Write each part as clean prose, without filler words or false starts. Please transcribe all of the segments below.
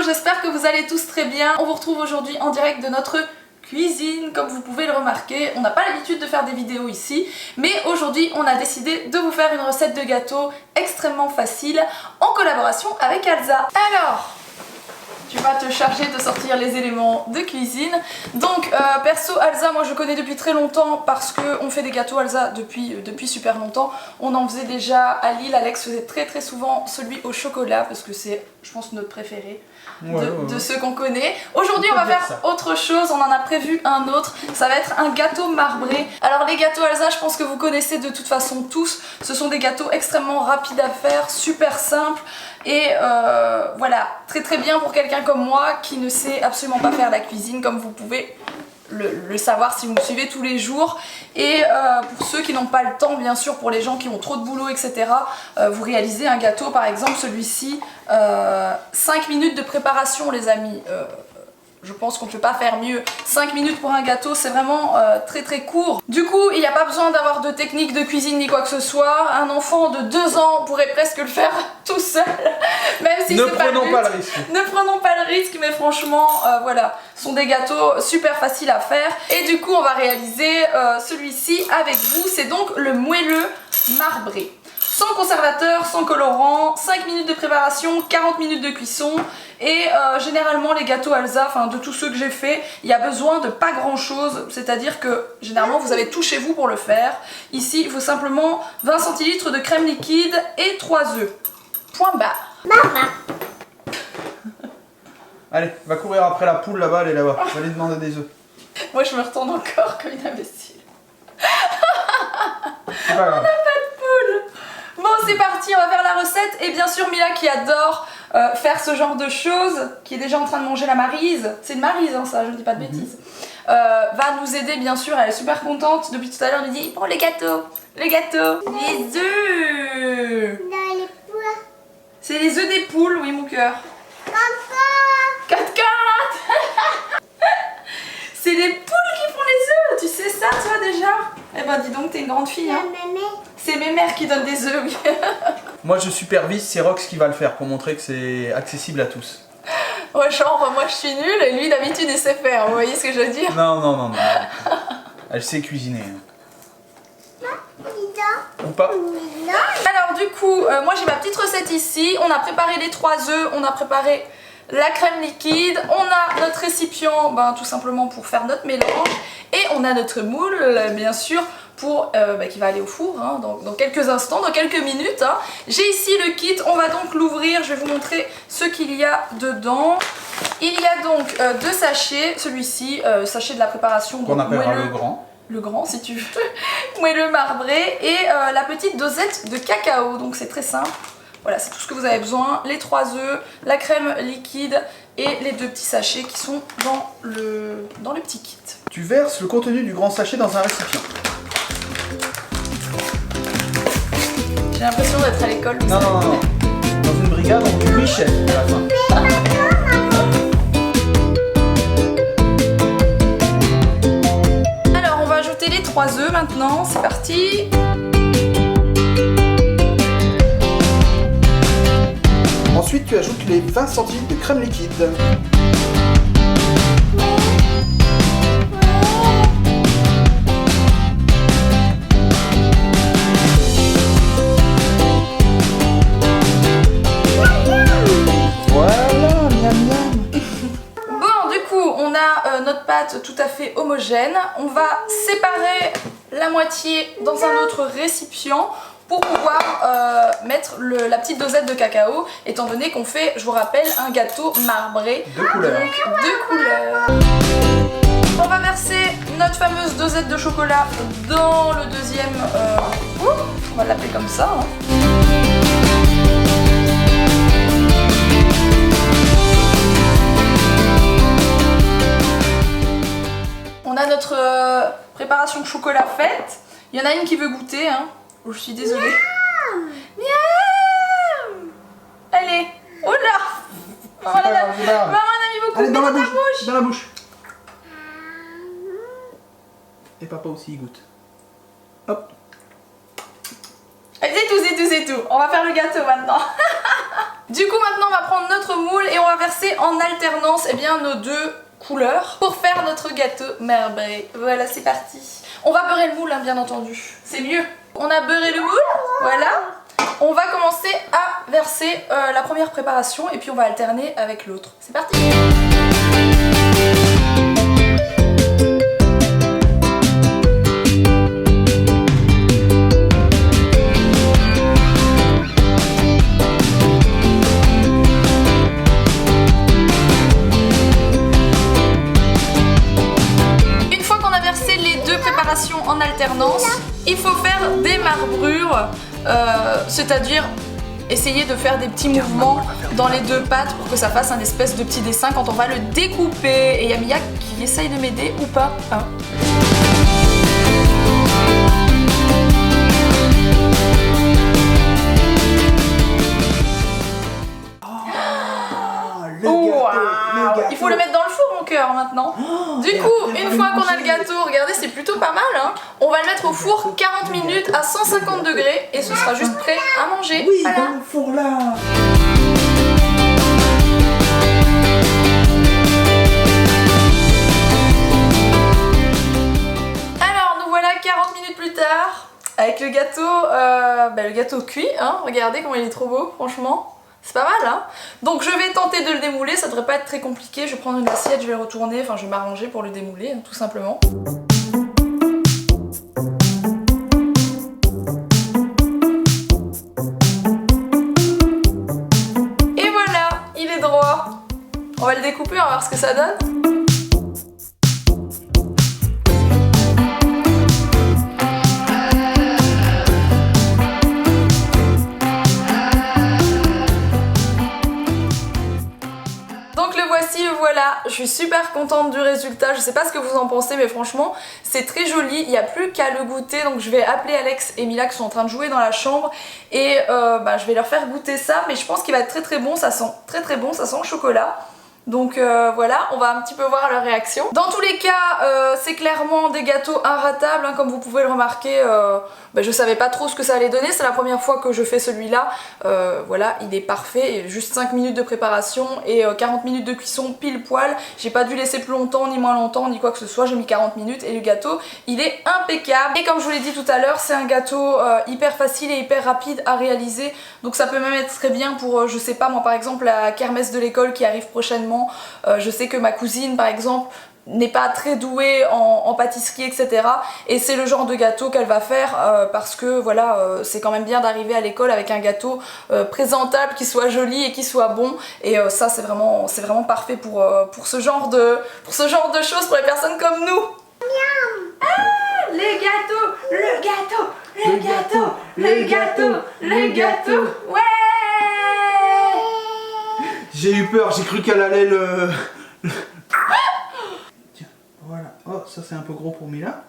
J'espère que vous allez tous très bien. On vous retrouve aujourd'hui en direct de notre cuisine. Comme vous pouvez le remarquer, on n'a pas l'habitude de faire des vidéos ici, mais aujourd'hui on a décidé de vous faire une recette de gâteau extrêmement facile en collaboration avec Elsa. Alors, tu vas te charger de sortir les éléments de cuisine. Donc perso Elsa, moi je connais depuis très longtemps parce qu'on fait des gâteaux Elsa depuis super longtemps. On en faisait déjà à Lille, Alex faisait très souvent celui au chocolat parce que c'est je pense notre préféré de ceux qu'on connaît. Aujourd'hui on va faire autre chose, on en a prévu un autre, ça va être un gâteau marbré. Alors les gâteaux Elsa je pense que vous connaissez de toute façon tous, ce sont des gâteaux extrêmement rapides à faire, super simples. Et voilà, très bien pour quelqu'un comme moi qui ne sait absolument pas faire la cuisine, comme vous pouvez le savoir si vous me suivez tous les jours. Et pour ceux qui n'ont pas le temps, bien sûr, pour les gens qui ont trop de boulot, etc., vous réalisez un gâteau, par exemple celui-ci, 5 minutes de préparation les amis. Je pense qu'on ne peut pas faire mieux. 5 minutes pour un gâteau, c'est vraiment très court. Du coup, il n'y a pas besoin d'avoir de technique de cuisine ni quoi que ce soit. Un enfant de 2 ans pourrait presque le faire tout seul. Même si c'est pas le but. Ne prenons pas le risque. Ne prenons pas le risque, mais franchement, voilà. Ce sont des gâteaux super faciles à faire. Et du coup, on va réaliser celui-ci avec vous. C'est donc le moelleux marbré. Sans conservateur, sans colorant, 5 minutes de préparation, 40 minutes de cuisson. Et généralement les gâteaux Elsa, enfin de tous ceux que j'ai fait, il y a besoin de pas grand chose. C'est-à-dire que généralement vous avez tout chez vous pour le faire. Ici il faut simplement 20 centilitres de crème liquide et 3 œufs. Point barre. Maman. Allez, va courir après la poule là-bas, elle est là-bas. Va lui demander des œufs. Moi je me retourne encore comme une imbécile. C'est pas grave. On n'a pas de poule. Bon c'est parti, on va faire la recette. Et bien sûr Mila qui adore faire ce genre de choses, qui est déjà en train de manger la maryse, c'est une maryse hein, ça, je ne dis pas de bêtises, va nous aider bien sûr, elle est super contente, depuis tout à l'heure elle me dit « Oh les gâteaux, les œufs !» C'est les œufs des poules, oui mon cœur. 4 C'est les poules qui font les œufs, tu sais ça toi déjà? Eh ben dis donc, t'es une grande fille hein. C'est mes mères qui donnent des œufs, oui. Moi je supervise, c'est Rox qui va le faire pour montrer que c'est accessible à tous. Ouais, genre moi je suis nulle et lui d'habitude il sait faire, vous voyez ce que je veux dire? Non. Elle sait cuisiner. Ou pas? Alors du coup, moi j'ai ma petite recette ici, on a préparé les 3 œufs, on a préparé la crème liquide, on a notre récipient, ben, tout simplement pour faire notre mélange, et on a notre moule, bien sûr, pour, qui va aller au four hein, dans quelques instants, dans quelques minutes. Hein. J'ai ici le kit, on va donc l'ouvrir, je vais vous montrer ce qu'il y a dedans. Il y a donc 2 sachets, celui-ci, sachet de la préparation. Qu'on appellera le grand. Le grand si tu veux, moelleux marbré, et la petite dosette de cacao, donc c'est très simple. Voilà, c'est tout ce que vous avez besoin, les 3 œufs, la crème liquide et les 2 petits sachets qui sont dans le petit kit. Tu verses le contenu du grand sachet dans un récipient. J'ai l'impression d'être à l'école. Non. Dans une brigade, on dit oui chef à la fin. Alors, on va ajouter les 3 œufs maintenant, c'est parti. Ensuite, tu ajoutes les 20 centilitres de crème liquide. Voilà, miam. Bon, du coup, on a notre pâte tout à fait homogène. On va séparer la moitié dans un autre récipient pour pouvoir mettre la petite dosette de cacao, étant donné qu'on fait, je vous rappelle, un gâteau marbré. 2 couleurs. Donc, 2 couleurs. On va verser notre fameuse dosette de chocolat dans le deuxième... on va l'appeler comme ça. Hein. On a notre préparation de chocolat faite. Il y en a une qui veut goûter, hein. Oh, je suis désolée. Miam. Allez. Oh là. Maman en a mis beaucoup. Allez, dans la bouche. bouche. Dans la bouche. Et papa aussi il goûte. Hop. c'est tout. On va faire le gâteau maintenant. Du coup maintenant on va prendre notre moule et on va verser en alternance nos deux couleurs pour faire notre gâteau marbré. Voilà, c'est parti. On va beurrer le moule bien entendu, c'est mieux. On a beurré le moule, voilà. On va commencer à verser la première préparation et puis on va alterner avec l'autre. C'est parti. En alternance, il faut faire des marbrures, c'est-à-dire essayer de faire des petits mouvements dans les deux pattes pour que ça fasse un espèce de petit dessin quand on va le découper. Et il y a Mia qui essaye de m'aider ou pas hein. Il faut le mettre dans le four mon cœur maintenant. Du coup, une fois qu'on a le gâteau, regardez c'est plutôt pas mal hein. On va le mettre au four 40 minutes à 150 degrés et ce sera juste prêt à manger. Oui, voilà. dans le four là. Alors nous voilà 40 minutes plus tard avec le gâteau cuit hein. Regardez comment il est trop beau franchement. C'est pas mal hein. Donc je vais tenter de le démouler, ça devrait pas être très compliqué. Je vais prendre une assiette, je vais le retourner, enfin je vais m'arranger pour le démouler hein, tout simplement. Et voilà, il est droit. On va le découper, on va voir ce que ça donne. Voilà, je suis super contente du résultat, je sais pas ce que vous en pensez mais franchement c'est très joli, il n'y a plus qu'à le goûter donc je vais appeler Alex et Mila qui sont en train de jouer dans la chambre et je vais leur faire goûter ça mais je pense qu'il va être très très bon, ça sent très très bon, ça sent le chocolat. Donc voilà, on va un petit peu voir leur réaction. Dans tous les cas, c'est clairement des gâteaux inratables, hein, comme vous pouvez le remarquer. Je savais pas trop ce que ça allait donner, c'est la première fois que je fais celui-là. Voilà, il est parfait, juste 5 minutes de préparation et 40 minutes de cuisson pile poil. J'ai pas dû laisser plus longtemps, ni moins longtemps, ni quoi que ce soit, j'ai mis 40 minutes et le gâteau, il est impeccable. Et comme je vous l'ai dit tout à l'heure, c'est un gâteau hyper facile et hyper rapide à réaliser. Donc ça peut même être très bien pour, je sais pas moi par exemple, la kermesse de l'école qui arrive prochainement. Je sais que ma cousine par exemple n'est pas très douée en pâtisserie etc et c'est le genre de gâteau qu'elle va faire parce que voilà c'est quand même bien d'arriver à l'école avec un gâteau présentable qui soit joli et qui soit bon et ça c'est vraiment parfait pour ce genre de choses pour les Personnes comme nous. Ah, le gâteau, ouais. J'ai eu peur, j'ai cru qu'elle allait le... Tiens, voilà. Oh, ça c'est un peu gros pour Mila.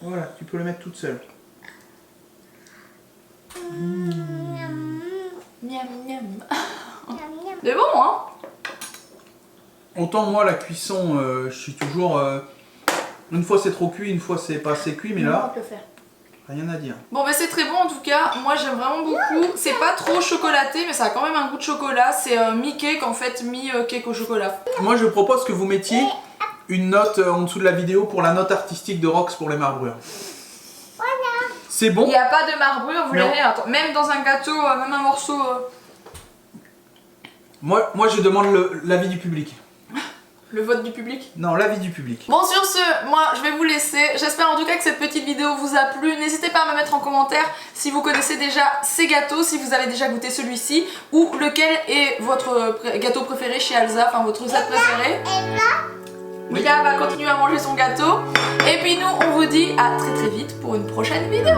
Voilà, tu peux le mettre toute seule. Miam miam. C'est bon hein. Autant moi la cuisson, je suis toujours... une fois c'est trop cuit, une fois c'est pas assez cuit, mais là... Rien à dire. Bon mais c'est très bon en tout cas, moi j'aime vraiment beaucoup. C'est pas trop chocolaté mais ça a quand même un goût de chocolat. C'est mi-cake en fait, mi-cake au chocolat. Moi je propose que vous mettiez une note en dessous de la vidéo pour la note artistique de Rox pour les marbrures. Voilà. C'est bon. Il n'y a pas de marbrure, vous verrez, même dans un gâteau, même un morceau... Moi je demande l'avis du public. Le vote du public? Non, l'avis du public. Bon sur ce, moi je vais vous laisser. J'espère en tout cas que cette petite vidéo vous a plu. N'hésitez pas à me mettre en commentaire si vous connaissez déjà ces gâteaux, si vous avez déjà goûté celui-ci, ou lequel est votre gâteau préféré chez Alza, enfin votre recette préférée. Mila va continuer à manger son gâteau. Et puis nous, on vous dit à très très vite pour une prochaine vidéo.